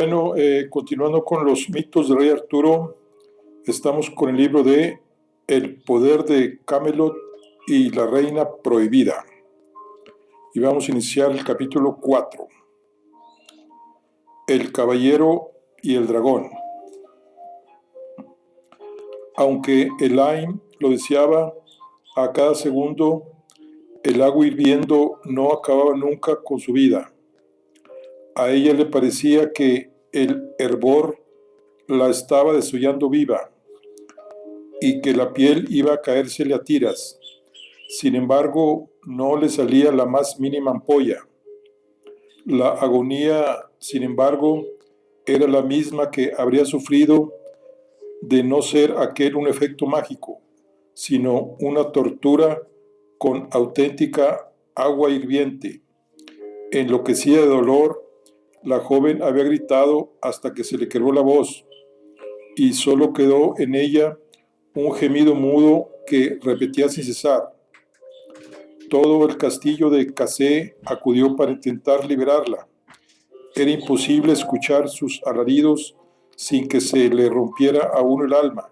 Bueno, continuando con los mitos del rey Arturo, estamos con el libro de El poder de Camelot y la reina prohibida. Y vamos a iniciar el capítulo 4. El caballero y el dragón. Aunque Elaine lo deseaba, a cada segundo el agua hirviendo no acababa nunca con su vida. A ella le parecía que el hervor la estaba desollando viva y que la piel iba a caérsele a tiras. Sin embargo, no le salía la más mínima ampolla. La agonía, sin embargo, era la misma que habría sufrido de no ser aquel un efecto mágico, sino una tortura con auténtica agua hirviente. Enloquecida de dolor, la joven había gritado hasta que se le quebró la voz, y solo quedó en ella un gemido mudo que repetía sin cesar. Todo el castillo de Casé acudió para intentar liberarla. Era imposible escuchar sus alaridos sin que se le rompiera a uno el alma,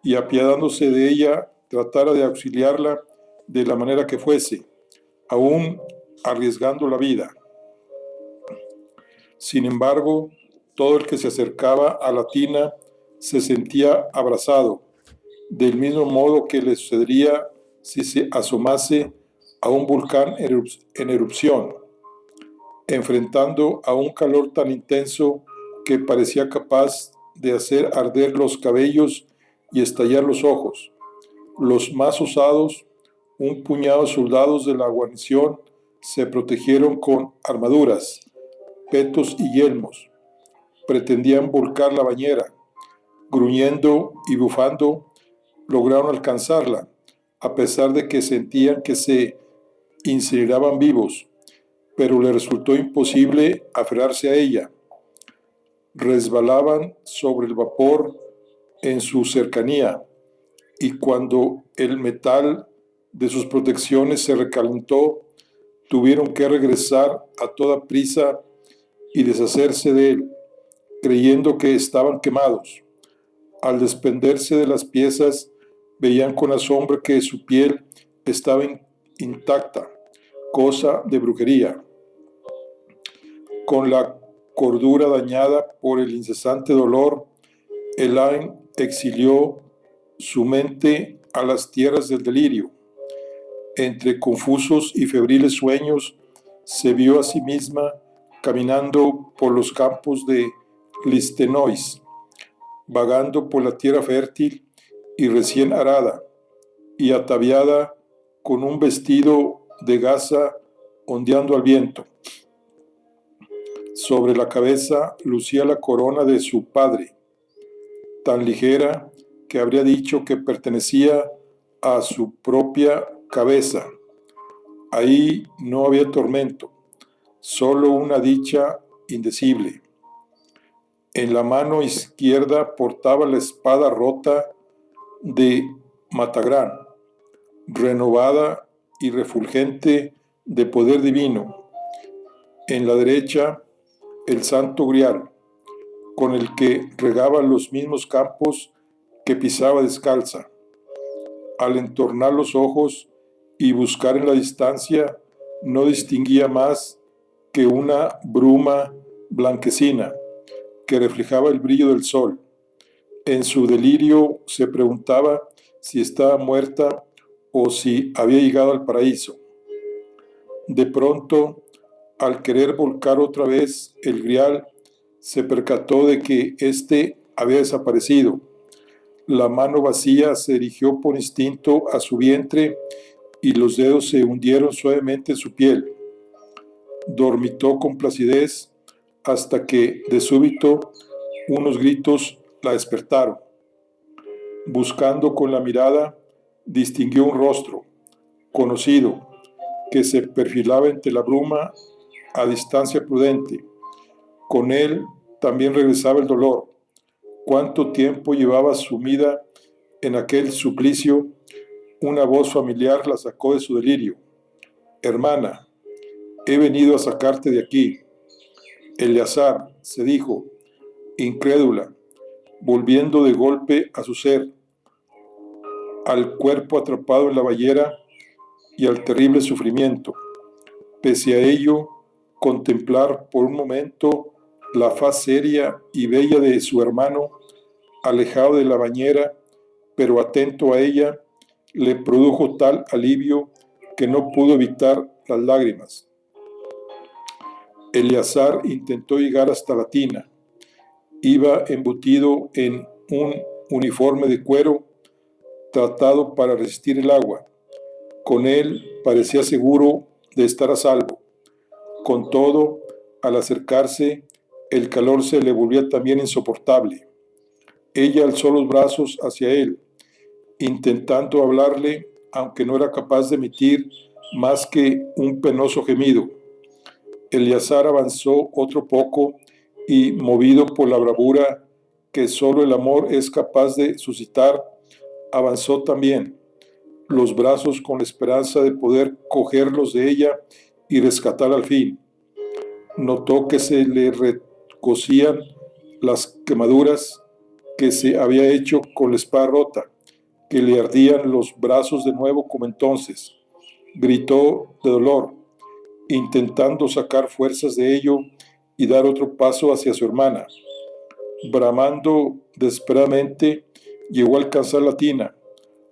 y apiadándose de ella, tratara de auxiliarla de la manera que fuese, aún arriesgando la vida. Sin embargo, todo el que se acercaba a la tina se sentía abrazado, del mismo modo que le sucedería si se asomase a un volcán en erupción, enfrentando a un calor tan intenso que parecía capaz de hacer arder los cabellos y estallar los ojos. Los más osados, un puñado de soldados de la guarnición, se protegieron con armaduras, petos y yelmos. Pretendían volcar la bañera. Gruñendo y bufando, lograron alcanzarla, a pesar de que sentían que se incineraban vivos, pero le resultó imposible aferrarse a ella. Resbalaban sobre el vapor en su cercanía, y cuando el metal de sus protecciones se recalentó, tuvieron que regresar a toda prisa y deshacerse de él, creyendo que estaban quemados. Al desprenderse de las piezas, veían con asombro que su piel estaba intacta, cosa de brujería. Con la cordura dañada por el incesante dolor, Elaine exilió su mente a las tierras del delirio. Entre confusos y febriles sueños, se vio a sí misma caminando por los campos de Listenois, vagando por la tierra fértil y recién arada, y ataviada con un vestido de gasa ondeando al viento. Sobre la cabeza lucía la corona de su padre, tan ligera que habría dicho que pertenecía a su propia cabeza. Ahí no había tormento, solo una dicha indecible. En la mano izquierda portaba la espada rota de Matagrán, renovada y refulgente de poder divino. En la derecha, el santo grial, con el que regaba los mismos campos que pisaba descalza. Al entornar los ojos y buscar en la distancia, no distinguía más que una bruma blanquecina que reflejaba el brillo del sol. En su delirio se preguntaba si estaba muerta o si había llegado al paraíso. De pronto, al querer volcar otra vez el grial, se percató de que éste había desaparecido. La mano vacía se dirigió por instinto a su vientre y los dedos se hundieron suavemente en su piel. Dormitó con placidez hasta que, de súbito, unos gritos la despertaron. Buscando con la mirada, distinguió un rostro conocido que se perfilaba entre la bruma a distancia prudente. Con él también regresaba el dolor. ¿Cuánto tiempo llevaba sumida en aquel suplicio? Una voz familiar la sacó de su delirio. Hermana, he venido a sacarte de aquí. Eleazar, se dijo, incrédula, volviendo de golpe a su ser, al cuerpo atrapado en la ballera y al terrible sufrimiento. Pese a ello, contemplar por un momento la faz seria y bella de su hermano, alejado de la bañera, pero atento a ella, le produjo tal alivio que no pudo evitar las lágrimas. Eleazar intentó llegar hasta la tina. Iba embutido en un uniforme de cuero tratado para resistir el agua. Con él parecía seguro de estar a salvo. Con todo, al acercarse, el calor se le volvía también insoportable. Ella alzó los brazos hacia él, intentando hablarle, aunque no era capaz de emitir más que un penoso gemido. Eleazar avanzó otro poco y, movido por la bravura que solo el amor es capaz de suscitar, avanzó también, los brazos con la esperanza de poder cogerlos de ella y rescatarla al fin. Notó que se le recosían las quemaduras que se había hecho con la espada rota, que le ardían los brazos de nuevo como entonces. Gritó de dolor, intentando sacar fuerzas de ello y dar otro paso hacia su hermana. Bramando desesperadamente, llegó a alcanzar la tina,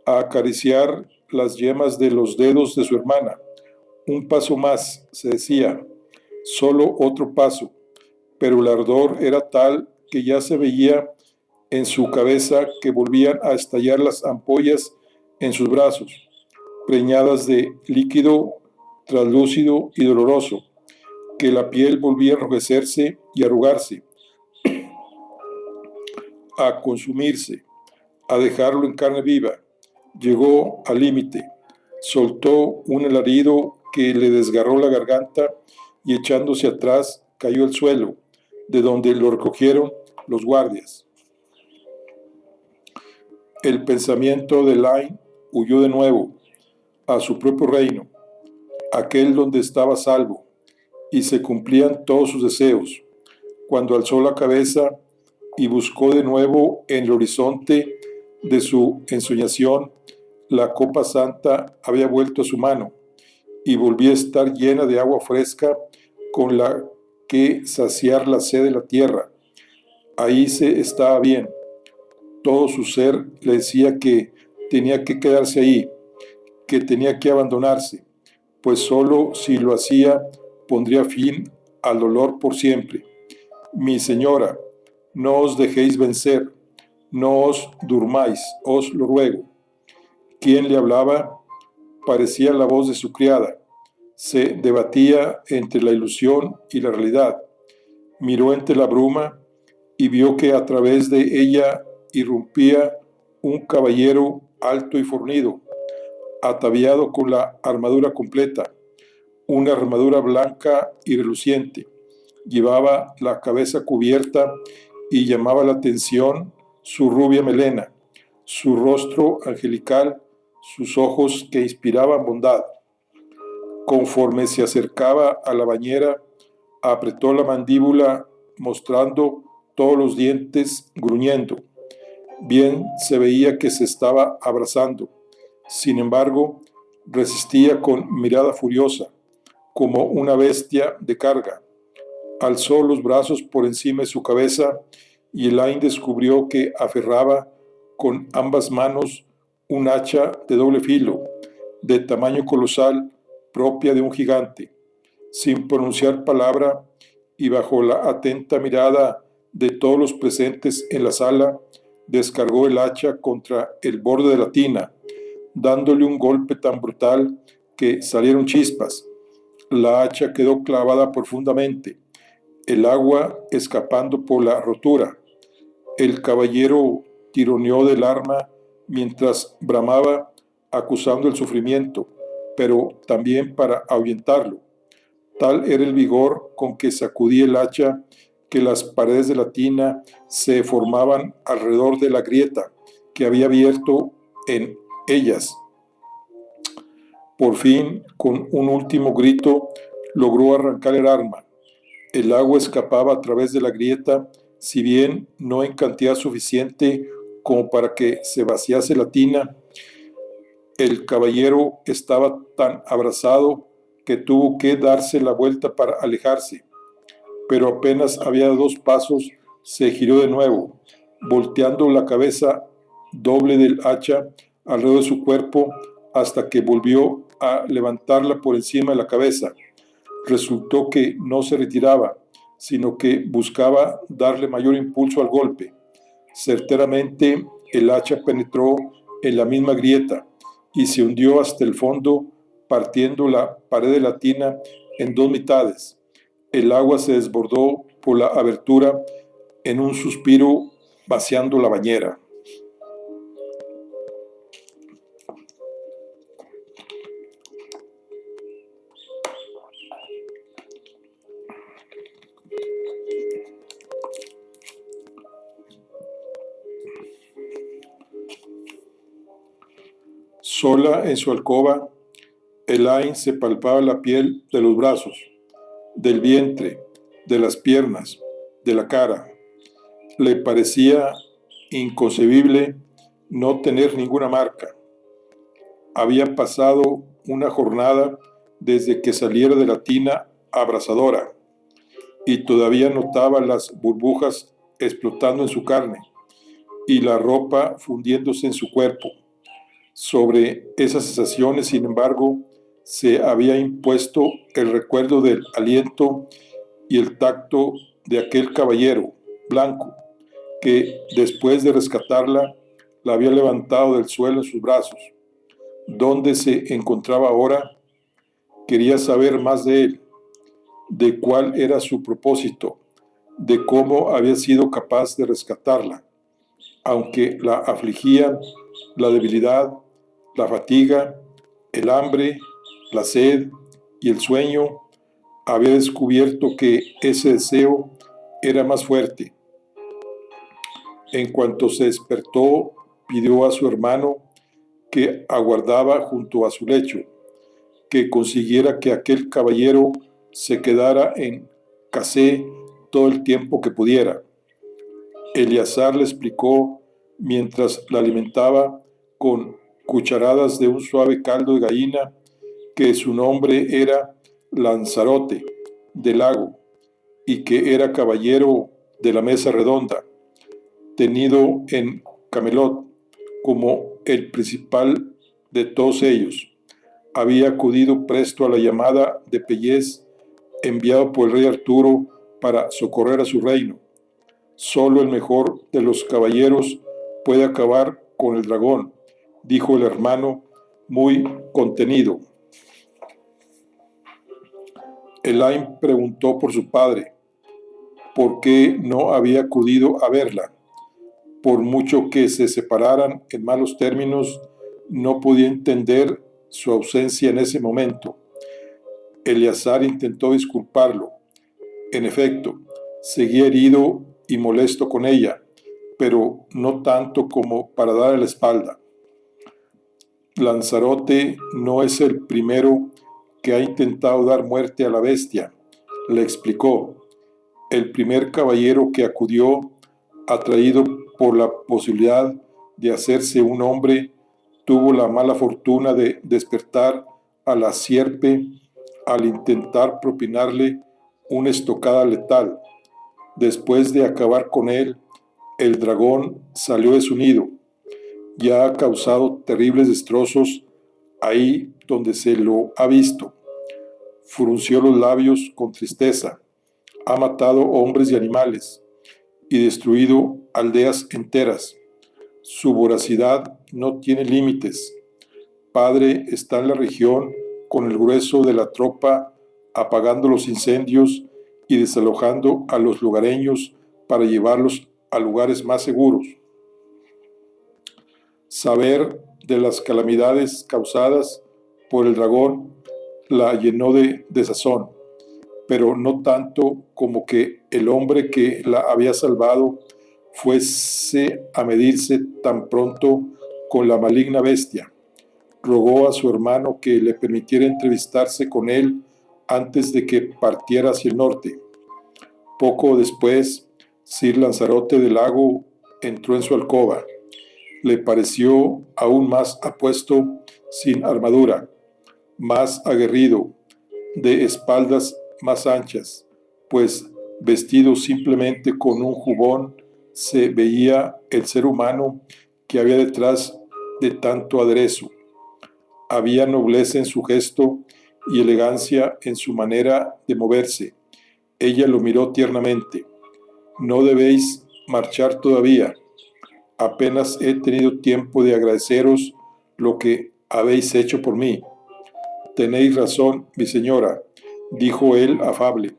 a acariciar las yemas de los dedos de su hermana. Un paso más, se decía, solo otro paso, pero el ardor era tal que ya se veía en su cabeza que volvían a estallar las ampollas en sus brazos, preñadas de líquido translúcido y doloroso, que la piel volvía a enrojecerse y arrugarse, a consumirse, a dejarlo en carne viva. Llegó al límite, soltó un alarido que le desgarró la garganta y echándose atrás cayó al suelo, de donde lo recogieron los guardias. El pensamiento de Elaine huyó de nuevo a su propio reino, aquel donde estaba salvo, y se cumplían todos sus deseos, cuando alzó la cabeza y buscó de nuevo en el horizonte de su ensoñación. La copa santa había vuelto a su mano y volvía a estar llena de agua fresca con la que saciar la sed de la tierra. Ahí se estaba bien. Todo su ser le decía que tenía que quedarse ahí, que tenía que abandonarse, pues solo si lo hacía pondría fin al dolor por siempre. Mi señora, no os dejéis vencer, no os durmáis, os lo ruego. ¿Quién le hablaba? Parecía la voz de su criada. Se debatía entre la ilusión y la realidad. Miró entre la bruma y vio que a través de ella irrumpía un caballero alto y fornido, ataviado con la armadura completa, una armadura blanca y reluciente. Llevaba la cabeza cubierta y llamaba la atención su rubia melena, su rostro angelical, sus ojos que inspiraban bondad. Conforme se acercaba a la bañera, apretó la mandíbula mostrando todos los dientes, gruñendo. Bien se veía que se estaba abrazando. Sin embargo, resistía con mirada furiosa, como una bestia de carga. Alzó los brazos por encima de su cabeza y Elaine descubrió que aferraba con ambas manos un hacha de doble filo, de tamaño colosal, propia de un gigante. Sin pronunciar palabra y bajo la atenta mirada de todos los presentes en la sala, descargó el hacha contra el borde de la tina, dándole un golpe tan brutal que salieron chispas. La hacha quedó clavada profundamente, el agua escapando por la rotura. El caballero tironeó del arma mientras bramaba, acusando el sufrimiento, pero también para ahuyentarlo. Tal era el vigor con que sacudía el hacha que las paredes de la tina se formaban alrededor de la grieta que había abierto en ellas. Por fin, con un último grito, logró arrancar el arma. El agua escapaba a través de la grieta, si bien no en cantidad suficiente como para que se vaciase la tina. El caballero estaba tan abrazado que tuvo que darse la vuelta para alejarse, pero apenas había 2 pasos, se giró de nuevo, volteando la cabeza doble del hacha alrededor de su cuerpo hasta que volvió a levantarla por encima de la cabeza. Resultó que no se retiraba, sino que buscaba darle mayor impulso al golpe. Certeramente, el hacha penetró en la misma grieta y se hundió hasta el fondo, partiendo la pared de la tina en 2 mitades. El agua se desbordó por la abertura en un suspiro, vaciando la bañera. Sola en su alcoba, Elaine se palpaba la piel de los brazos, del vientre, de las piernas, de la cara. Le parecía inconcebible no tener ninguna marca. Había pasado una jornada desde que saliera de la tina abrasadora y todavía notaba las burbujas explotando en su carne y la ropa fundiéndose en su cuerpo. Sobre esas sensaciones, sin embargo, se había impuesto el recuerdo del aliento y el tacto de aquel caballero blanco que, después de rescatarla, la había levantado del suelo en sus brazos. ¿Dónde se encontraba ahora? Quería saber más de él, de cuál era su propósito, de cómo había sido capaz de rescatarla, aunque la afligían la debilidad, la fatiga, el hambre, la sed y el sueño. Había descubierto que ese deseo era más fuerte. En cuanto se despertó, pidió a su hermano, que aguardaba junto a su lecho, que consiguiera que aquel caballero se quedara en Casé todo el tiempo que pudiera. Eleazar le explicó, mientras la alimentaba con cucharadas de un suave caldo de gallina, que su nombre era Lanzarote del Lago y que era caballero de la mesa redonda, tenido en Camelot como el principal de todos ellos. Había acudido presto a la llamada de Pellez, enviado por el rey Arturo para socorrer a su reino. Solo el mejor de los caballeros puede acabar con el dragón, dijo el hermano, muy contenido. Elaine preguntó por su padre, por qué no había acudido a verla. Por mucho que se separaran en malos términos, no podía entender su ausencia en ese momento. Eleazar intentó disculparlo. En efecto, seguía herido y molesto con ella, pero no tanto como para darle la espalda. Lanzarote no es el primero que ha intentado dar muerte a la bestia, le explicó. El primer caballero que acudió, atraído por la posibilidad de hacerse un hombre, tuvo la mala fortuna de despertar a la sierpe al intentar propinarle una estocada letal. Después de acabar con él, el dragón salió de su nido. Ya ha causado terribles destrozos ahí donde se lo ha visto. Frunció los labios con tristeza. Ha matado hombres y animales y destruido aldeas enteras. Su voracidad no tiene límites. Padre está en la región con el grueso de la tropa apagando los incendios y desalojando a los lugareños para llevarlos a lugares más seguros. Saber de las calamidades causadas por el dragón la llenó de desazón, pero no tanto como que el hombre que la había salvado fuese a medirse tan pronto con la maligna bestia. Rogó a su hermano que le permitiera entrevistarse con él antes de que partiera hacia el norte. Poco después, Sir Lanzarote del Lago entró en su alcoba. Le pareció aún más apuesto, sin armadura, más aguerrido, de espaldas más anchas, pues vestido simplemente con un jubón se veía el ser humano que había detrás de tanto aderezo. Había nobleza en su gesto y elegancia en su manera de moverse. Ella lo miró tiernamente. No debéis marchar todavía. Apenas he tenido tiempo de agradeceros lo que habéis hecho por mí. Tenéis razón, mi señora, dijo él afable,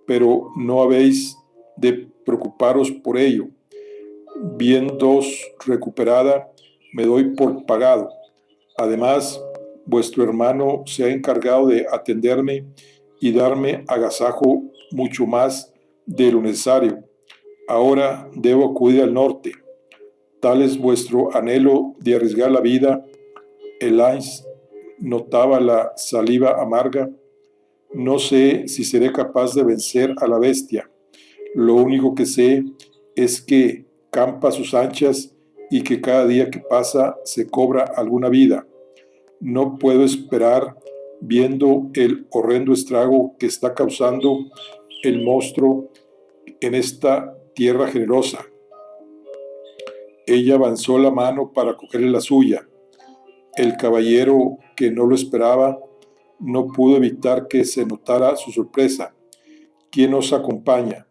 pero no habéis de preocuparos por ello. Viéndoos recuperada, me doy por pagado. Además, vuestro hermano se ha encargado de atenderme y darme agasajo mucho más de lo necesario. Ahora debo acudir al norte. Tal es vuestro anhelo de arriesgar la vida. Elaine notaba la saliva amarga. No sé si seré capaz de vencer a la bestia. Lo único que sé es que campa a sus anchas y que cada día que pasa se cobra alguna vida. No puedo esperar, viendo el horrendo estrago que está causando el monstruo en esta tierra generosa. Ella avanzó la mano para cogerle la suya. El caballero, que no lo esperaba, no pudo evitar que se notara su sorpresa. ¿Quién os acompaña?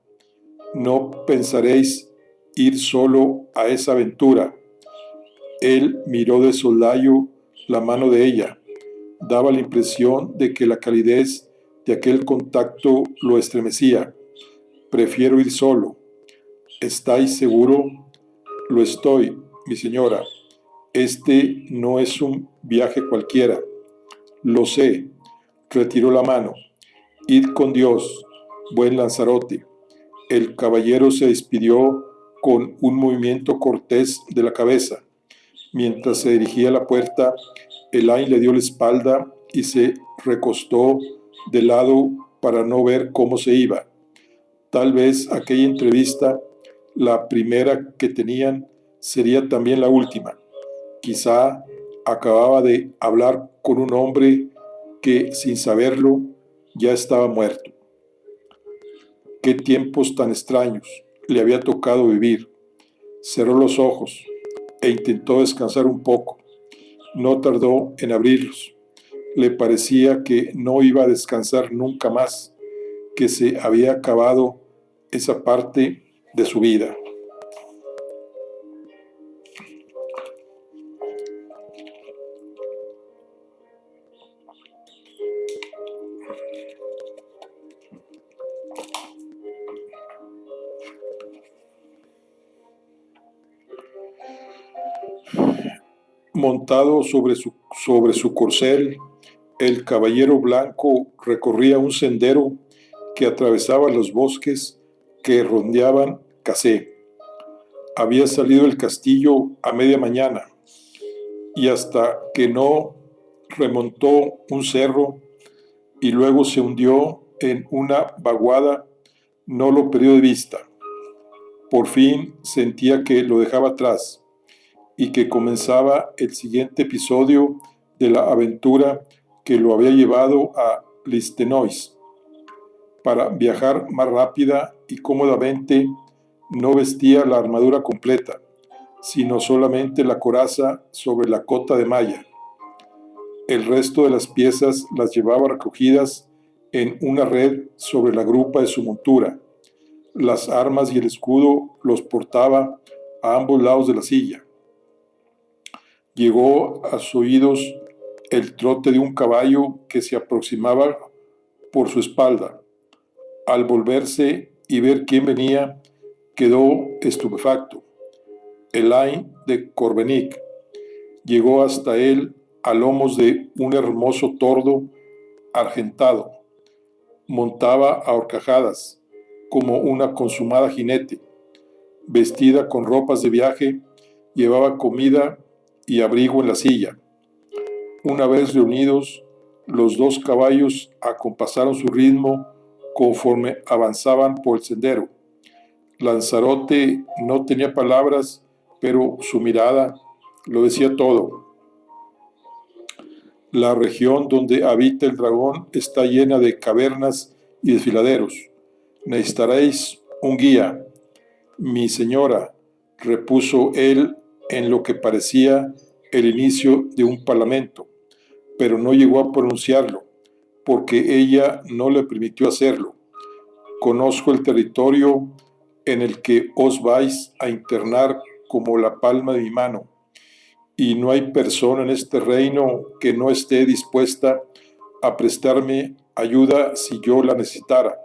No pensaréis ir solo a esa aventura. Él miró de soslayo la mano de ella. Daba la impresión de que la calidez de aquel contacto lo estremecía. Prefiero ir solo. ¿Estáis seguro? Lo estoy, mi señora. Este no es un viaje cualquiera. Lo sé. Retiró la mano. Id con Dios, buen Lanzarote. El caballero se despidió con un movimiento cortés de la cabeza. Mientras se dirigía a la puerta, Elaine le dio la espalda y se recostó de lado para no ver cómo se iba. Tal vez aquella entrevista, la primera que tenían, sería también la última. Quizá acababa de hablar con un hombre que, sin saberlo, ya estaba muerto. Qué tiempos tan extraños le había tocado vivir. Cerró los ojos e intentó descansar un poco. No tardó en abrirlos. Le parecía que no iba a descansar nunca más, que se había acabado esa parte de su vida. Montado sobre su corcel, el caballero blanco recorría un sendero que atravesaba los bosques que rodeaban Casé. Había salido del castillo a media mañana y hasta que no remontó un cerro y luego se hundió en una vaguada, no lo perdió de vista. Por fin sentía que lo dejaba atrás y que comenzaba el siguiente episodio de la aventura que lo había llevado a Listenois. Para viajar más rápida y cómodamente, no vestía la armadura completa, sino solamente la coraza sobre la cota de malla. El resto de las piezas las llevaba recogidas en una red sobre la grupa de su montura. Las armas y el escudo los portaba a ambos lados de la silla. Llegó a sus oídos el trote de un caballo que se aproximaba por su espalda. Al volverse y ver quién venía, quedó estupefacto. Elaine de Corbenic llegó hasta él a lomos de un hermoso tordo argentado. Montaba a horcajadas, como una consumada jinete. Vestida con ropas de viaje, llevaba comida y abrigo en la silla. Una vez reunidos, los dos caballos acompasaron su ritmo conforme avanzaban por el sendero. Lanzarote no tenía palabras, pero su mirada lo decía todo. La región donde habita el dragón está llena de cavernas y desfiladeros. Necesitaréis un guía. Mi señora, repuso él en lo que parecía el inicio de un parlamento, pero no llegó a pronunciarlo, porque ella no le permitió hacerlo. Conozco el territorio en el que os vais a internar como la palma de mi mano, y no hay persona en este reino que no esté dispuesta a prestarme ayuda si yo la necesitara.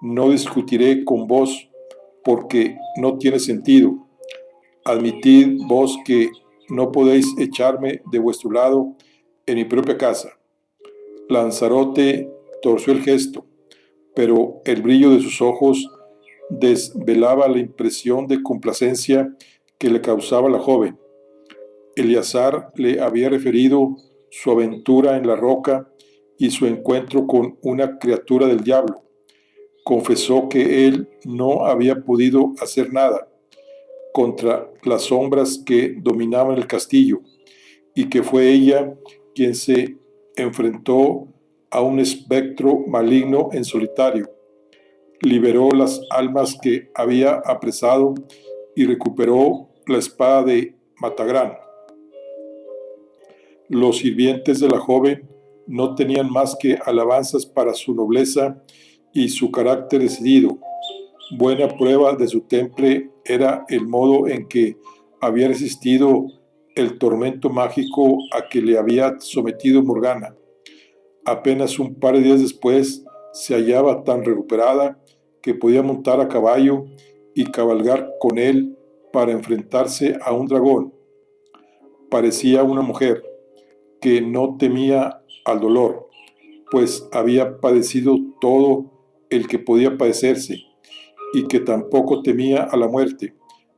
No discutiré con vos porque no tiene sentido. Admitid vos que no podéis echarme de vuestro lado en mi propia casa. Lanzarote torció el gesto, pero el brillo de sus ojos desvelaba la impresión de complacencia que le causaba la joven. Eleazar le había referido su aventura en la roca y su encuentro con una criatura del diablo. Confesó que él no había podido hacer nada contra las sombras que dominaban el castillo y que fue ella quien se enfrentó a un espectro maligno en solitario. Liberó las almas que había apresado y recuperó la espada de Matagrán. Los sirvientes de la joven no tenían más que alabanzas para su nobleza y su carácter decidido. Buena prueba de su temple era el modo en que había resistido el tormento mágico a que le había sometido Morgana. Apenas un par de días después se hallaba tan recuperada que podía montar a caballo y cabalgar con él para enfrentarse a un dragón. Parecía una mujer que no temía al dolor, pues había padecido todo el que podía padecerse, y que tampoco temía a la muerte,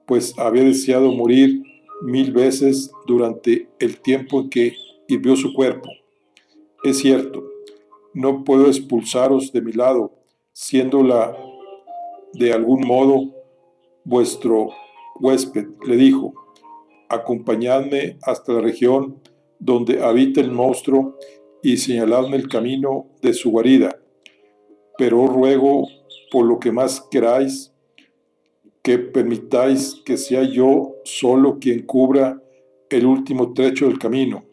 pues había deseado morir 1000 veces durante el tiempo en que hirvió su cuerpo. Es cierto, no puedo expulsaros de mi lado, siéndola de algún modo vuestro huésped, le dijo. Acompañadme hasta la región donde habita el monstruo y señaladme el camino de su guarida. Pero os ruego, por lo que más queráis, que permitáis que sea yo solo quien cubra el último trecho del camino.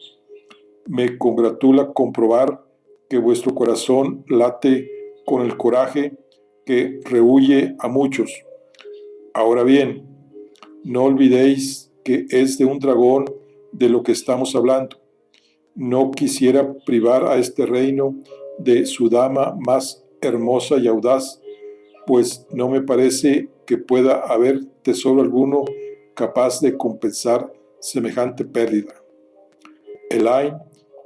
Me congratula comprobar que vuestro corazón late con el coraje que rehuye a muchos. Ahora bien, no olvidéis que es de un dragón de lo que estamos hablando. No quisiera privar a este reino de su dama más hermosa y audaz, pues no me parece que pueda haber tesoro alguno capaz de compensar semejante pérdida. Elaine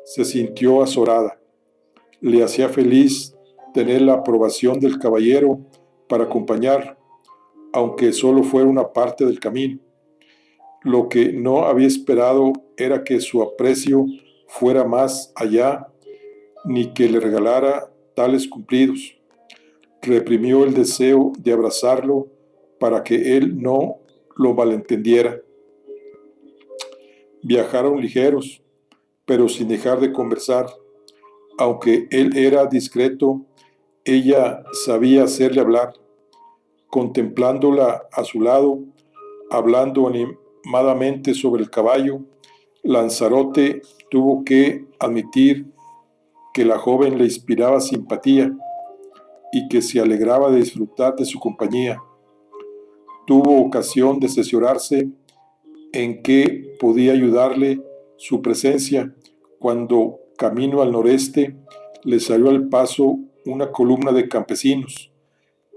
se sintió azorada. Le hacía feliz tener la aprobación del caballero para acompañarlo, aunque solo fuera una parte del camino. Lo que no había esperado era que su aprecio fuera más allá, ni que le regalara tales cumplidos. Reprimió el deseo de abrazarlo para que él no lo malentendiera. Viajaron ligeros, pero sin dejar de conversar. Aunque él era discreto, ella sabía hacerle hablar. Contemplándola a su lado, hablando animadamente sobre el caballo, Lanzarote tuvo que admitir que la joven le inspiraba simpatía y que se alegraba de disfrutar de su compañía. Tuvo ocasión de cerciorarse en qué podía ayudarle su presencia cuando, camino al noreste, le salió al paso una columna de campesinos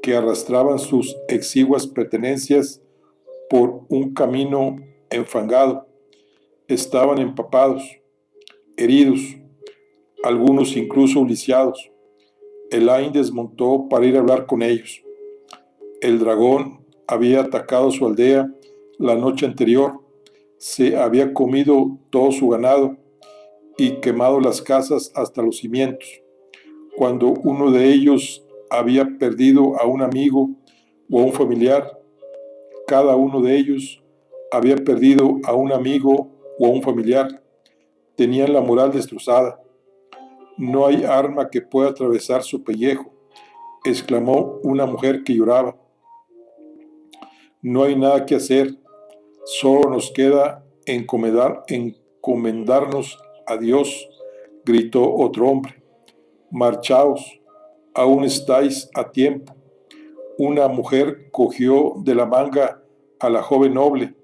que arrastraban sus exiguas pertenencias por un camino enfangado. Estaban empapados, heridos, algunos incluso lisiados. Elaine desmontó para ir a hablar con ellos. El dragón había atacado su aldea la noche anterior, se había comido todo su ganado y quemado las casas hasta los cimientos. Cuando uno de ellos había perdido a un amigo o a un familiar. Cada uno de ellos había perdido a un amigo o a un familiar. Tenían la moral destrozada. No hay arma que pueda atravesar su pellejo, exclamó una mujer que lloraba. No hay nada que hacer, solo nos queda encomendarnos a Dios, gritó otro hombre. Marchaos, aún estáis a tiempo. Una mujer cogió de la manga a la joven noble.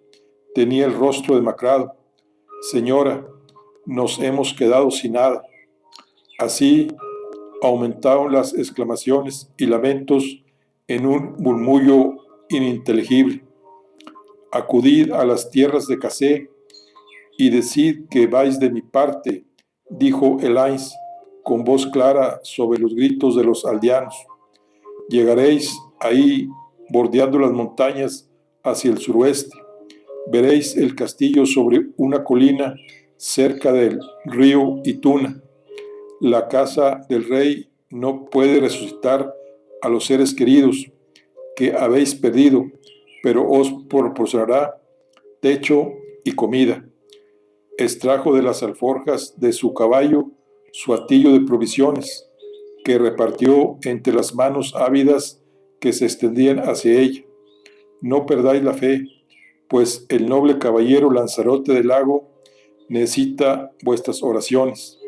Tenía el rostro demacrado. Señora, nos hemos quedado sin nada. Así aumentaron las exclamaciones y lamentos en un murmullo ininteligible. Acudid a las tierras de Casé y decid que vais de mi parte, dijo Elaine con voz clara sobre los gritos de los aldeanos. Llegaréis ahí bordeando las montañas hacia el suroeste. Veréis el castillo sobre una colina cerca del río Ituna. La casa del rey no puede resucitar a los seres queridos que habéis perdido, pero os proporcionará techo y comida. Extrajo de las alforjas de su caballo su hatillo de provisiones, que repartió entre las manos ávidas que se extendían hacia ella. No perdáis la fe, pues el noble caballero Lanzarote del Lago necesita vuestras oraciones.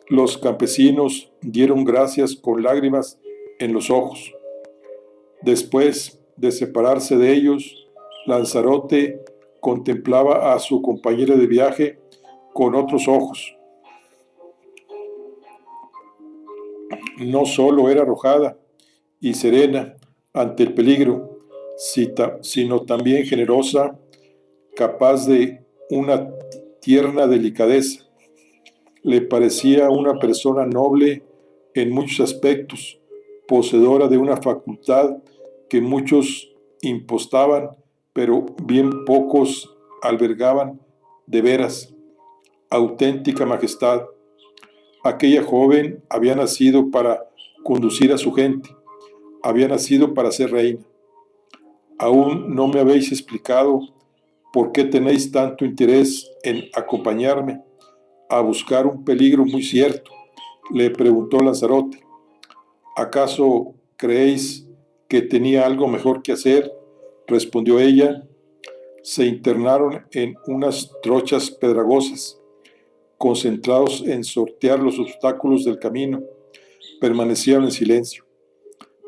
Los campesinos dieron gracias con lágrimas en los ojos. Después de separarse de ellos, Lanzarote contemplaba a su compañera de viaje con otros ojos. No solo era arrojada y serena ante el peligro, sino también generosa, capaz de una tierna delicadeza. Le parecía una persona noble en muchos aspectos, poseedora de una facultad que muchos impostaban, pero bien pocos albergaban de veras, auténtica majestad. Aquella joven había nacido para conducir a su gente, había nacido para ser reina. Aún no me habéis explicado por qué tenéis tanto interés en acompañarme a buscar un peligro muy cierto, le preguntó Lanzarote. ¿Acaso creéis que tenía algo mejor que hacer? Respondió ella. Se internaron en unas trochas pedregosas, concentrados en sortear los obstáculos del camino. Permanecieron en silencio,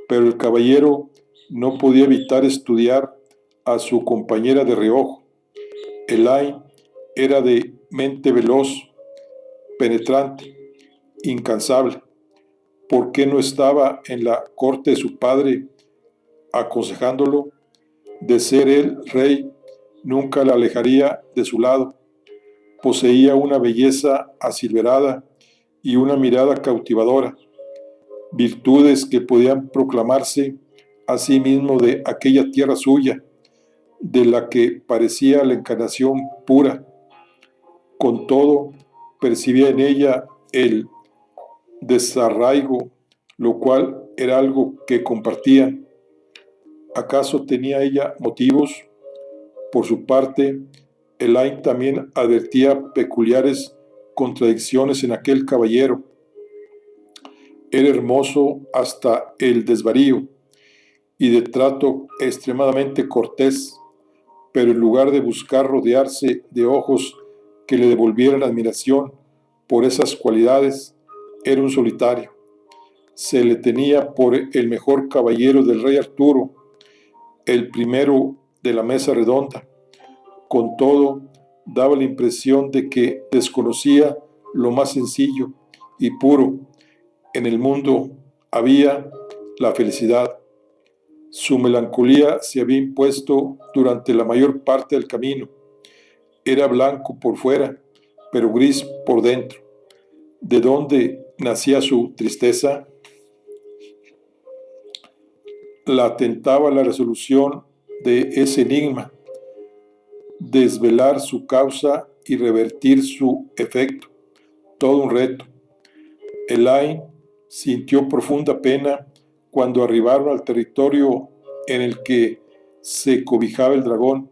pero el caballero no podía evitar estudiar a su compañera de reojo. Elaine era de mente veloz, penetrante, incansable. ¿Por qué no estaba en la corte de su padre aconsejándolo? De ser él rey, nunca la alejaría de su lado. Poseía una belleza asilverada y una mirada cautivadora, virtudes que podían proclamarse a sí mismo de aquella tierra suya, de la que parecía la encarnación pura. Con todo, percibía en ella el desarraigo, lo cual era algo que compartían. ¿Acaso tenía ella motivos? Por su parte, Elaine también advertía peculiares contradicciones en aquel caballero. Era hermoso hasta el desvarío y de trato extremadamente cortés, pero en lugar de buscar rodearse de ojos que le devolvieran admiración por esas cualidades, era un solitario. Se le tenía por el mejor caballero del rey Arturo, el primero de la mesa redonda. Con todo, daba la impresión de que desconocía lo más sencillo y puro. En el mundo había la felicidad. Su melancolía se había impuesto durante la mayor parte del camino. Era blanco por fuera, pero gris por dentro. ¿De dónde nacía su tristeza? La tentaba la resolución de ese enigma, desvelar su causa y revertir su efecto. Todo un reto. Elaine sintió profunda pena Cuando arribaron al territorio en el que se cobijaba el dragón,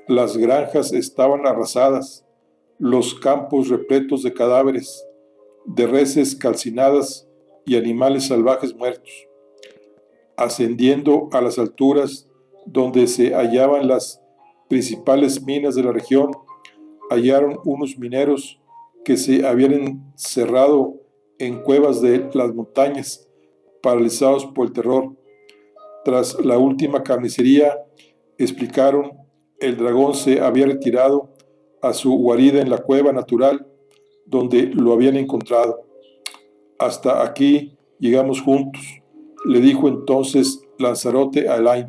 las granjas estaban arrasadas, los campos repletos de cadáveres, de reses calcinadas y animales salvajes muertos. Ascendiendo a las alturas donde se hallaban las principales minas de la región, hallaron unos mineros que se habían encerrado en cuevas de las montañas, paralizados por el terror. Tras la última carnicería, explicaron, el dragón se había retirado a su guarida en la cueva natural donde lo habían encontrado. Hasta aquí llegamos juntos, le dijo entonces Lanzarote a Elaine.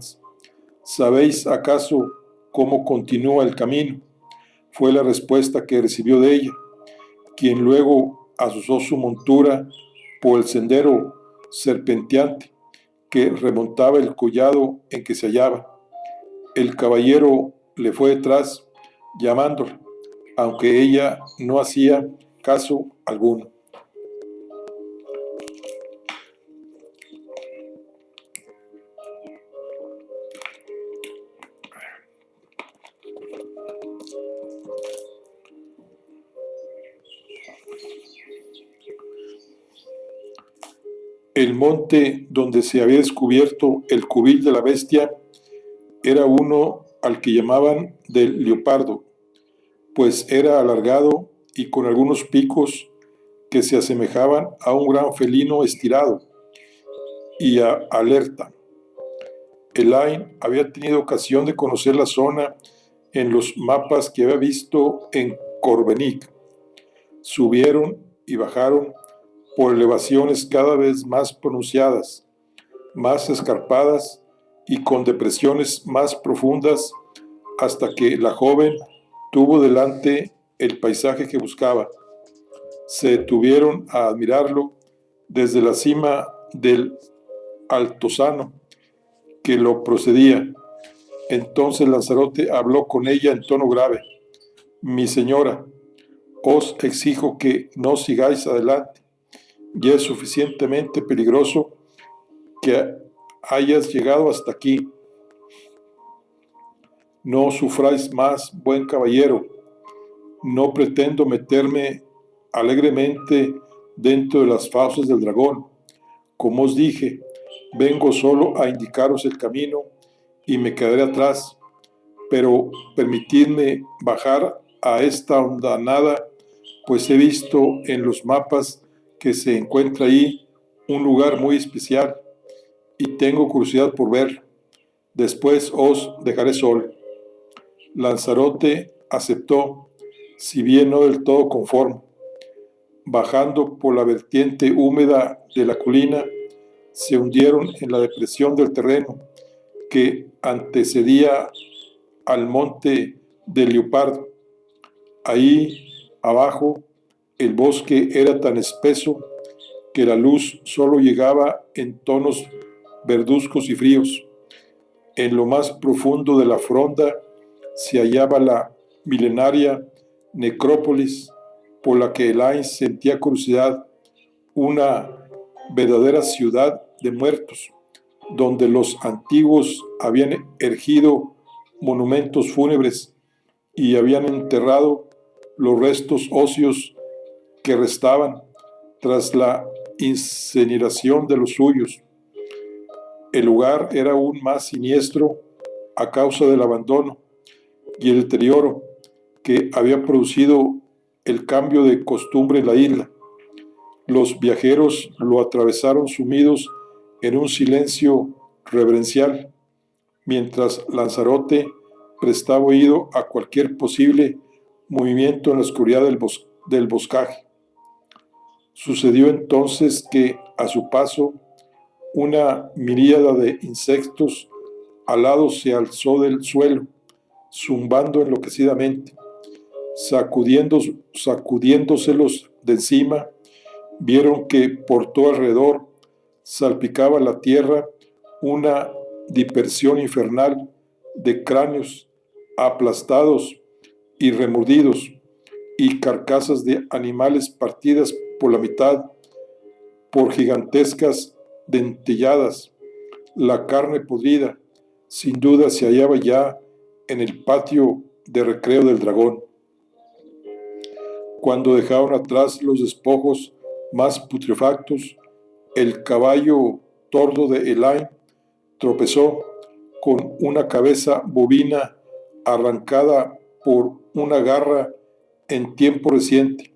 ¿Sabéis acaso cómo continúa el camino? Fue la respuesta que recibió de ella, quien luego asusó su montura por el sendero serpenteante que remontaba el collado en que se hallaba. El caballero le fue detrás, llamándola, aunque ella no hacía caso alguno. El monte donde se había descubierto el cubil de la bestia era uno al que llamaban del leopardo, pues era alargado y con algunos picos que se asemejaban a un gran felino estirado y alerta. Elaine había tenido ocasión de conocer la zona en los mapas que había visto en Corbenic. Subieron y bajaron por elevaciones cada vez más pronunciadas, más escarpadas y con depresiones más profundas, hasta que la joven tuvo delante el paisaje que buscaba. Se detuvieron a admirarlo desde la cima del altozano que lo procedía. Entonces Lanzarote habló con ella en tono grave. Mi señora, os exijo que no sigáis adelante. Ya es suficientemente peligroso que hayas llegado hasta aquí. No sufráis más, buen caballero. No pretendo meterme alegremente dentro de las fauces del dragón. Como os dije, vengo solo a indicaros el camino y me quedaré atrás, pero permitidme bajar a esta hondanada, pues he visto en los mapas que se encuentra ahí un lugar muy especial y tengo curiosidad por verlo. Después os dejaré solo. Lanzarote aceptó, si bien no del todo conforme. Bajando por la vertiente húmeda de la colina, se hundieron en la depresión del terreno que antecedía al monte del Leopardo. Ahí abajo el bosque era tan espeso que la luz solo llegaba en tonos verduzcos y fríos. En lo más profundo de la fronda se hallaba la milenaria necrópolis por la que Elaine sentía curiosidad, una verdadera ciudad de muertos, donde los antiguos habían erigido monumentos fúnebres y habían enterrado los restos óseos que restaban tras la incineración de los suyos. El lugar era aún más siniestro a causa del abandono y el deterioro que había producido el cambio de costumbre en la isla. Los viajeros lo atravesaron sumidos en un silencio reverencial, mientras Lanzarote prestaba oído a cualquier posible movimiento en la oscuridad del boscaje. Sucedió entonces que, a su paso, una miríada de insectos alados se alzó del suelo, zumbando enloquecidamente. Sacudiéndoselos de encima, vieron que por todo alrededor salpicaba la tierra una dispersión infernal de cráneos aplastados y remordidos y carcasas de animales partidas por la mitad por gigantescas dentelladas, la carne podrida, sin duda se hallaba ya en el patio de recreo del dragón. Cuando dejaron atrás los despojos más putrefactos, el caballo tordo de Elaine tropezó con una cabeza bovina arrancada por una garra en tiempo reciente,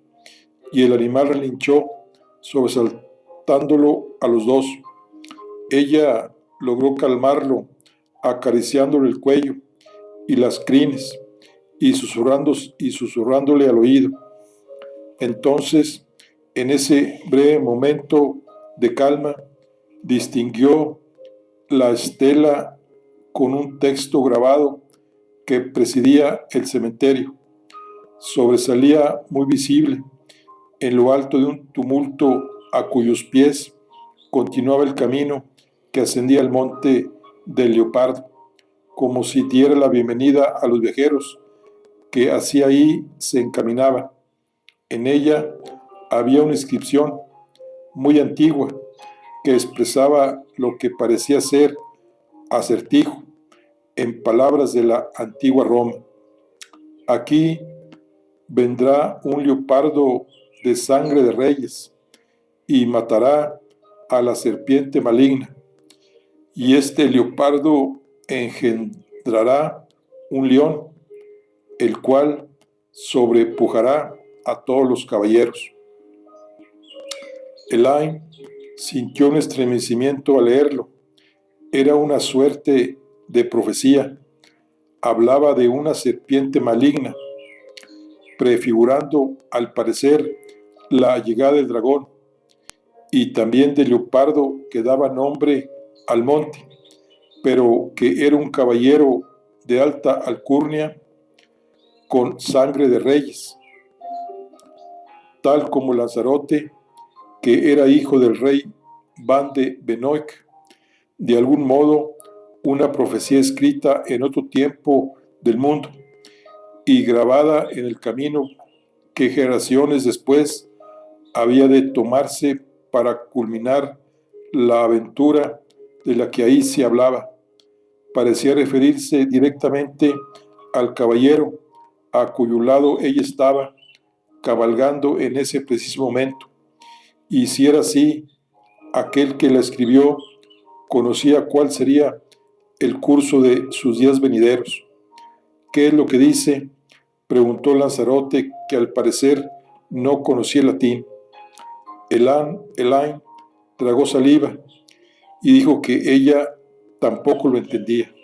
y el animal relinchó, sobresaltándolo a los dos. Ella logró calmarlo, acariciándole el cuello y las crines, y susurrándole al oído. Entonces, en ese breve momento de calma, distinguió la estela con un texto grabado que presidía el cementerio. Sobresalía muy visible en lo alto de un tumulto a cuyos pies continuaba el camino que ascendía al monte del Leopardo, como si diera la bienvenida a los viajeros que hacia ahí se encaminaban. En ella había una inscripción muy antigua que expresaba lo que parecía ser acertijo en palabras de la antigua Roma. Aquí vendrá un leopardo de sangre de reyes y matará a la serpiente maligna, y este leopardo engendrará un león, el cual sobrepujará a todos los caballeros. Elaine sintió un estremecimiento al leerlo. Era una suerte de profecía. Hablaba de una serpiente maligna, prefigurando, al parecer, la llegada del dragón, y también del leopardo que daba nombre al monte, pero que era un caballero de alta alcurnia con sangre de reyes, tal como Lanzarote, que era hijo del rey Ban de Benoic. De algún modo, una profecía escrita en otro tiempo del mundo y grabada en el camino que generaciones después había de tomarse para culminar la aventura de la que ahí se hablaba. Parecía referirse directamente al caballero a cuyo lado ella estaba cabalgando en ese preciso momento. Y si era así, aquel que la escribió conocía cuál sería el curso de sus días venideros. ¿Qué es lo que dice?, preguntó Lanzarote, que al parecer no conocía el latín. Elaine tragó saliva y dijo que ella tampoco lo entendía.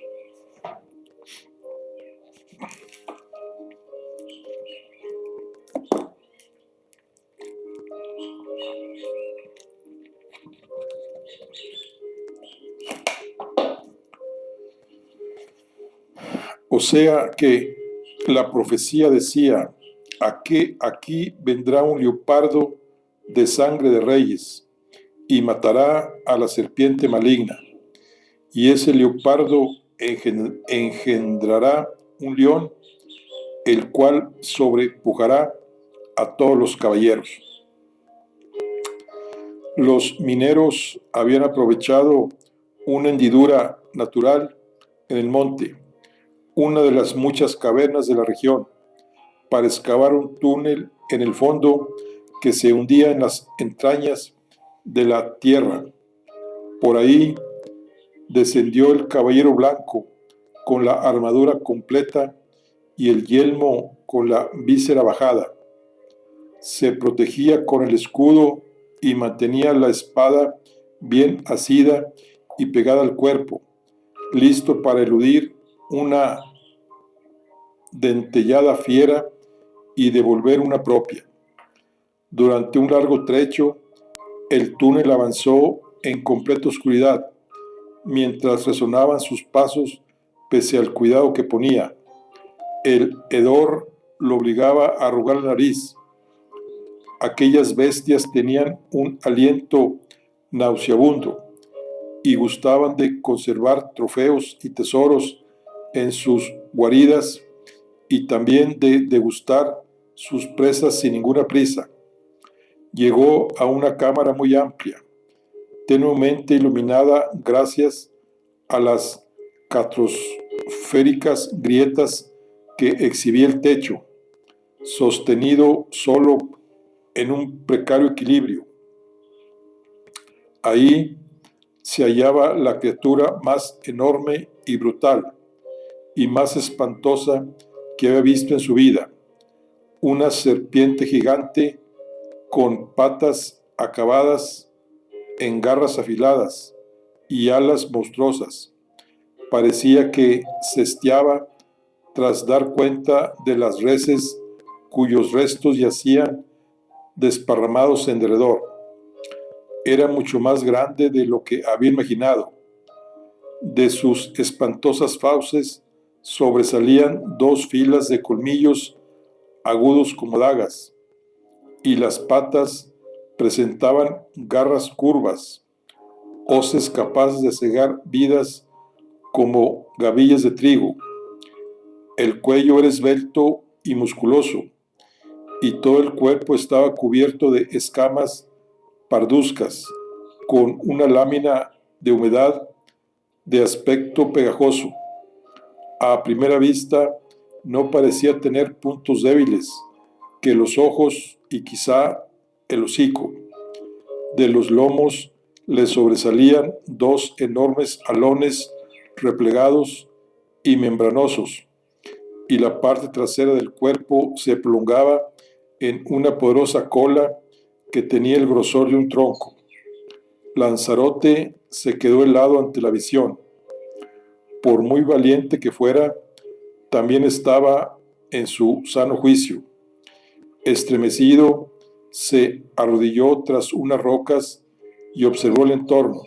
O sea que la profecía decía: aquí vendrá un leopardo de sangre de reyes y matará a la serpiente maligna, y ese leopardo engendrará un león, el cual sobrepujará a todos los caballeros. Los mineros habían aprovechado una hendidura natural en el monte, una de las muchas cavernas de la región, para excavar un túnel en el fondo que se hundía en las entrañas de la tierra. Por ahí descendió el caballero blanco con la armadura completa y el yelmo con la víscera bajada. Se protegía con el escudo y mantenía la espada bien asida y pegada al cuerpo, listo para eludir una dentellada fiera y devolver una propia. Durante un largo trecho, el túnel avanzó en completa oscuridad, mientras resonaban sus pasos pese al cuidado que ponía. El hedor lo obligaba a arrugar la nariz. Aquellas bestias tenían un aliento nauseabundo y gustaban de conservar trofeos y tesoros en sus guaridas, y también de degustar sus presas sin ninguna prisa. Llegó a una cámara muy amplia, tenuemente iluminada gracias a las catosféricas grietas que exhibía el techo, sostenido solo en un precario equilibrio. Ahí se hallaba la criatura más enorme y brutal y más espantosa que había visto en su vida, una serpiente gigante con patas acabadas en garras afiladas y alas monstruosas. Parecía que sesteaba tras dar cuenta de las reses cuyos restos yacían desparramados en derredor. Era mucho más grande de lo que había imaginado. De sus espantosas fauces sobresalían dos filas de colmillos agudos como dagas, y las patas presentaban garras curvas, hoces capaces de cegar vidas como gavillas de trigo. El cuello era esbelto y musculoso, y todo el cuerpo estaba cubierto de escamas parduzcas, con una lámina de humedad de aspecto pegajoso. A primera vista no parecía tener puntos débiles que los ojos y quizá el hocico. De los lomos le sobresalían dos enormes alones replegados y membranosos, y la parte trasera del cuerpo se prolongaba en una poderosa cola que tenía el grosor de un tronco. Lanzarote se quedó helado ante la visión. Por muy valiente que fuera, también estaba en su sano juicio. Estremecido, se arrodilló tras unas rocas y observó el entorno.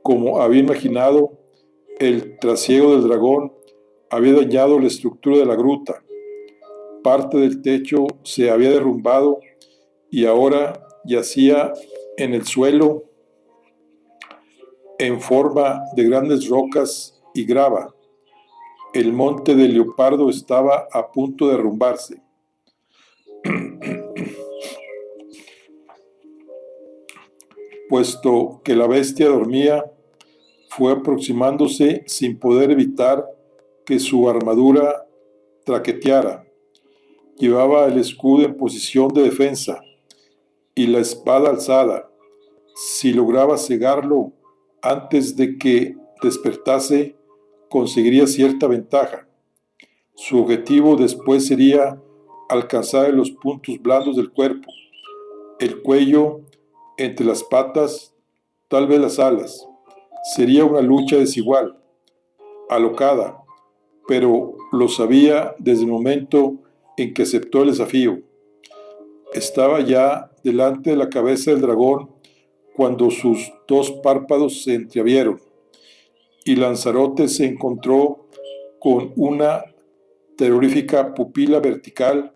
Como había imaginado, el trasiego del dragón había dañado la estructura de la gruta. Parte del techo se había derrumbado y ahora yacía en el suelo en forma de grandes rocas y grava. El monte del Leopardo estaba a punto de derrumbarse. Puesto que la bestia dormía, fue aproximándose sin poder evitar que su armadura traqueteara. Llevaba el escudo en posición de defensa y la espada alzada. Si lograba cegarlo antes de que despertase, conseguiría cierta ventaja. Su objetivo después sería alcanzar los puntos blandos del cuerpo, el cuello, entre las patas, tal vez las alas. Sería una lucha desigual, alocada, pero lo sabía desde el momento en que aceptó el desafío. Estaba ya delante de la cabeza del dragón cuando sus dos párpados se entreabrieron y Lanzarote se encontró con una terrorífica pupila vertical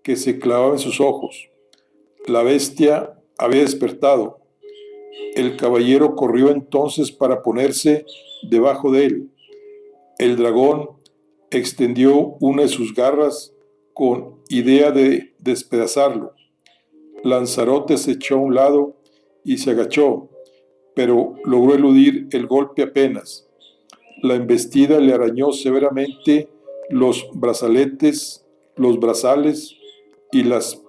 que se clavaba en sus ojos. La bestia había despertado. El caballero corrió entonces para ponerse debajo de él. El dragón extendió una de sus garras con idea de despedazarlo. Lanzarote se echó a un lado y se agachó, pero logró eludir el golpe apenas. La embestida le arañó severamente los brazaletes, los brazales y las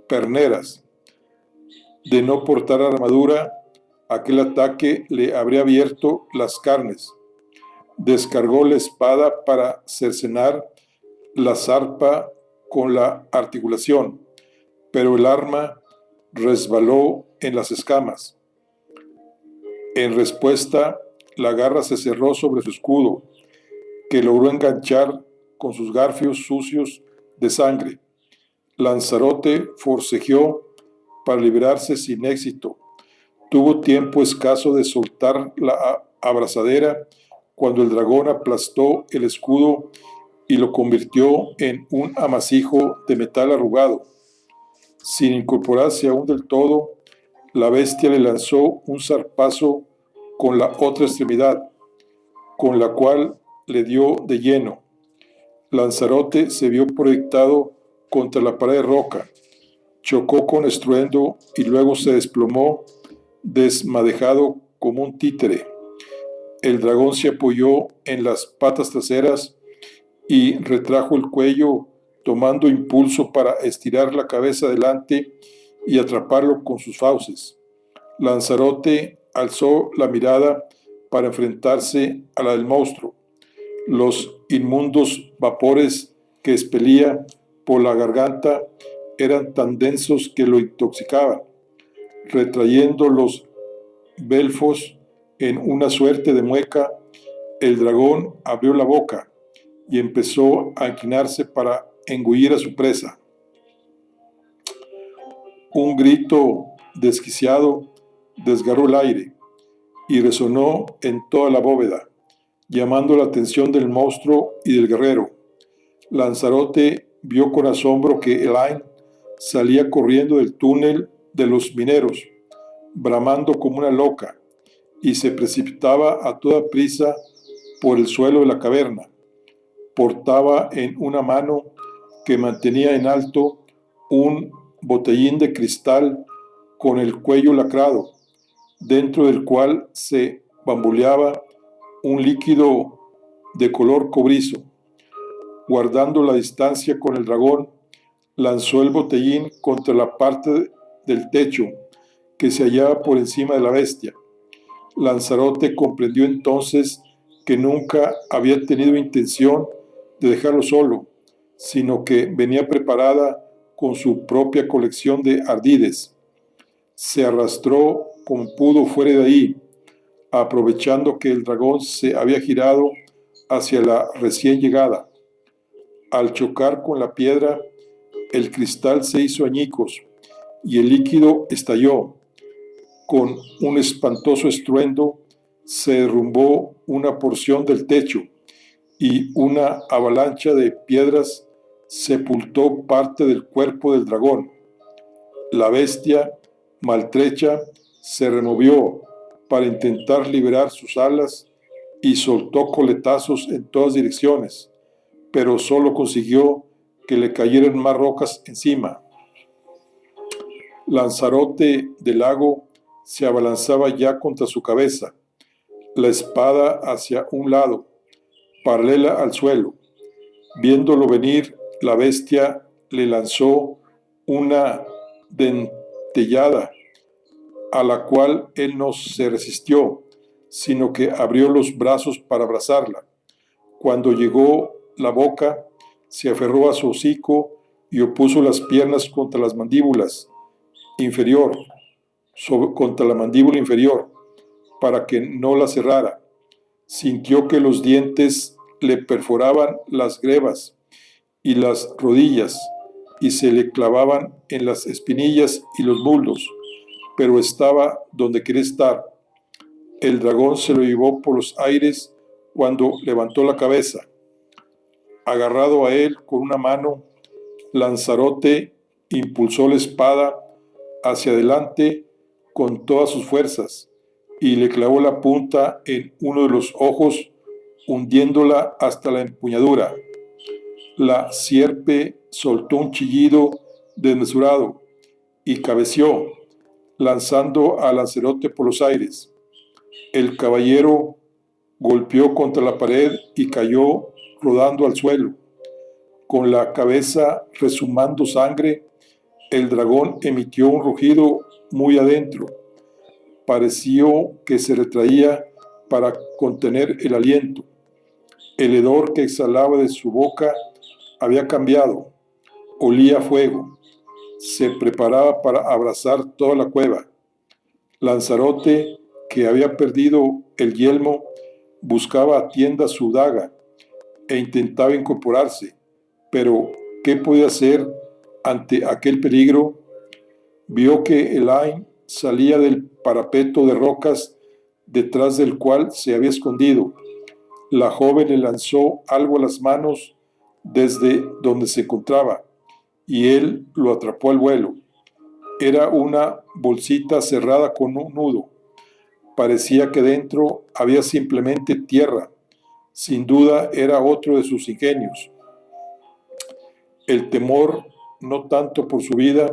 perneras. De no portar armadura, aquel ataque le habría abierto las carnes. Descargó la espada para cercenar la zarpa con la articulación, pero el arma resbaló en las escamas. En respuesta, la garra se cerró sobre su escudo, que logró enganchar con sus garfios sucios de sangre. Lanzarote forcejeó para librarse sin éxito. Tuvo tiempo escaso de soltar la abrazadera cuando el dragón aplastó el escudo y lo convirtió en un amasijo de metal arrugado. Sin incorporarse aún del todo, la bestia le lanzó un zarpazo con la otra extremidad, con la cual le dio de lleno. Lanzarote se vio proyectado contra la pared de roca, chocó con estruendo y luego se desplomó desmadejado como un títere. El dragón se apoyó en las patas traseras y retrajo el cuello, tomando impulso para estirar la cabeza adelante y atraparlo con sus fauces. Lanzarote alzó la mirada para enfrentarse a la del monstruo. Los inmundos vapores que expelía por la garganta eran tan densos que lo intoxicaban. Retrayendo los belfos en una suerte de mueca, el dragón abrió la boca y empezó a inclinarse para engullir a su presa. Un grito desquiciado desgarró el aire y resonó en toda la bóveda, llamando la atención del monstruo y del guerrero. Lanzarote vio con asombro que Elaine salía corriendo del túnel de los mineros, bramando como una loca, y se precipitaba a toda prisa por el suelo de la caverna. Portaba en una mano que mantenía en alto un botellín de cristal con el cuello lacrado, dentro del cual se bamboleaba un líquido de color cobrizo. Guardando la distancia con el dragón, lanzó el botellín contra la parte del techo que se hallaba por encima de la bestia. Lanzarote comprendió entonces que nunca había tenido intención de dejarlo solo, sino que venía preparada con su propia colección de ardides. Se arrastró como pudo fuera de ahí, aprovechando que el dragón se había girado hacia la recién llegada. Al chocar con la piedra, el cristal se hizo añicos y el líquido estalló. Con un espantoso estruendo se derrumbó una porción del techo y una avalancha de piedras sepultó parte del cuerpo del dragón. La bestia, maltrecha, se removió para intentar liberar sus alas y soltó coletazos en todas direcciones, pero solo consiguió que le cayeran más rocas encima. Lanzarote del lago se abalanzaba ya contra su cabeza, la espada hacia un lado, paralela al suelo. Viéndolo venir, la bestia le lanzó una dentellada, a la cual él no se resistió, sino que abrió los brazos para abrazarla. Cuando llegó la boca, se aferró a su hocico y opuso las piernas contra las mandíbulas inferior, contra la mandíbula inferior, para que no la cerrara. Sintió que los dientes le perforaban las grebas y las rodillas y se le clavaban en las espinillas y los muslos, pero estaba donde quería estar. El dragón se lo llevó por los aires cuando levantó la cabeza. Agarrado a él con una mano, Lanzarote impulsó la espada hacia adelante con todas sus fuerzas y le clavó la punta en uno de los ojos, hundiéndola hasta la empuñadura. La sierpe soltó un chillido desmesurado y cabeció, lanzando a Lanzarote por los aires. El caballero golpeó contra la pared y cayó rodando al suelo. Con la cabeza resumando sangre, el dragón emitió un rugido muy adentro. Pareció que se retraía para contener el aliento. El hedor que exhalaba de su boca había cambiado. Olía a fuego. Se preparaba para abrazar toda la cueva. Lanzarote, que había perdido el yelmo, buscaba a tientas su daga e intentaba incorporarse, pero ¿qué podía hacer ante aquel peligro? Vio que Elaine salía del parapeto de rocas detrás del cual se había escondido. La joven le lanzó algo a las manos desde donde se encontraba y él lo atrapó al vuelo. Era una bolsita cerrada con un nudo. Parecía que dentro había simplemente tierra. Sin duda era otro de sus ingenios. El temor, no tanto por su vida,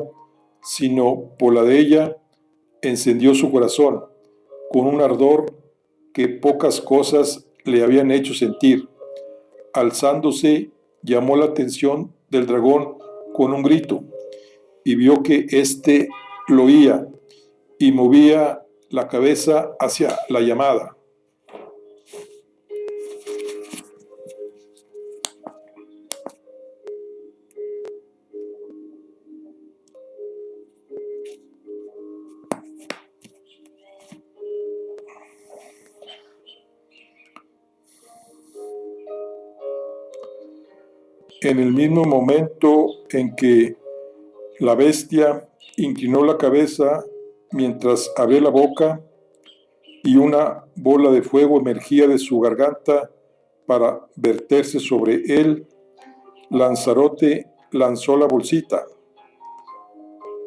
sino por la de ella, encendió su corazón con un ardor que pocas cosas le habían hecho sentir. Alzándose, llamó la atención del dragón con un grito y vio que éste lo oía y movía la cabeza hacia la llamada. En el mismo momento en que la bestia inclinó la cabeza mientras abría la boca y una bola de fuego emergía de su garganta para verterse sobre él, Lanzarote lanzó la bolsita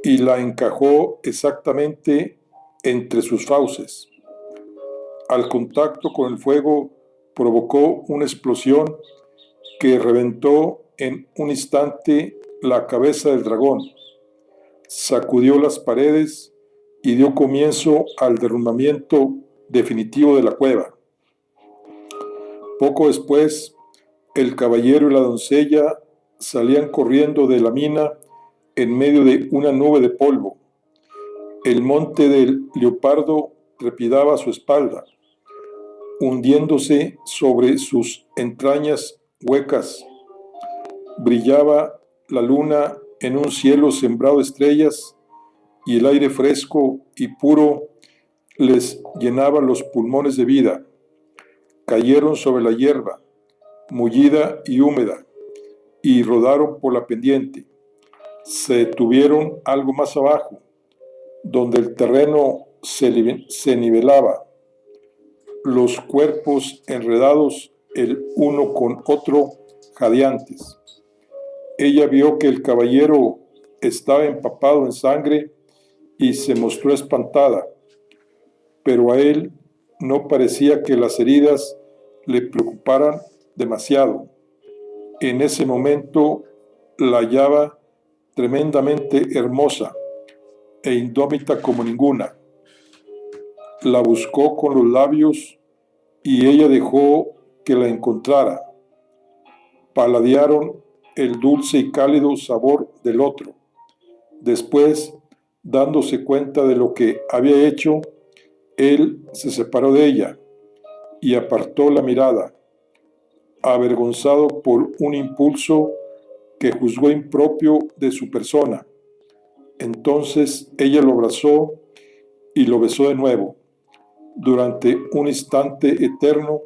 y la encajó exactamente entre sus fauces. Al contacto con el fuego provocó una explosión que reventó en un instante la cabeza del dragón, sacudió las paredes y dio comienzo al derrumbamiento definitivo de la cueva. Poco después, el caballero y la doncella salían corriendo de la mina en medio de una nube de polvo. El monte del leopardo trepidaba a su espalda, hundiéndose sobre sus entrañas huecas. Brillaba la luna en un cielo sembrado de estrellas y el aire fresco y puro les llenaba los pulmones de vida. Cayeron sobre la hierba, mullida y húmeda, y rodaron por la pendiente. Se detuvieron algo más abajo, donde el terreno se nivelaba, los cuerpos enredados el uno con otro, jadeantes. Ella vio que el caballero estaba empapado en sangre y se mostró espantada, pero a él no parecía que las heridas le preocuparan demasiado. En ese momento la hallaba tremendamente hermosa e indómita como ninguna. La buscó con los labios y ella dejó que la encontrara. Paladearon el dulce y cálido sabor del otro. Después, dándose cuenta de lo que había hecho, él se separó de ella y apartó la mirada, avergonzado por un impulso que juzgó impropio de su persona. Entonces ella lo abrazó y lo besó de nuevo. Durante un instante eterno,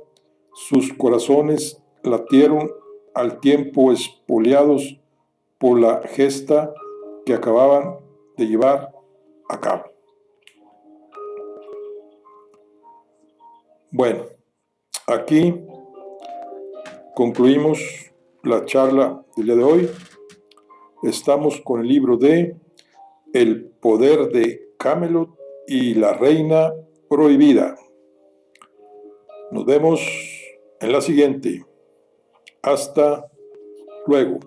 sus corazones latieron al tiempo espoleados por la gesta que acababan de llevar a cabo. Bueno, aquí concluimos la charla del día de hoy. Estamos con el libro de El poder de Camelot y la reina prohibida. Nos vemos en la siguiente. Hasta luego.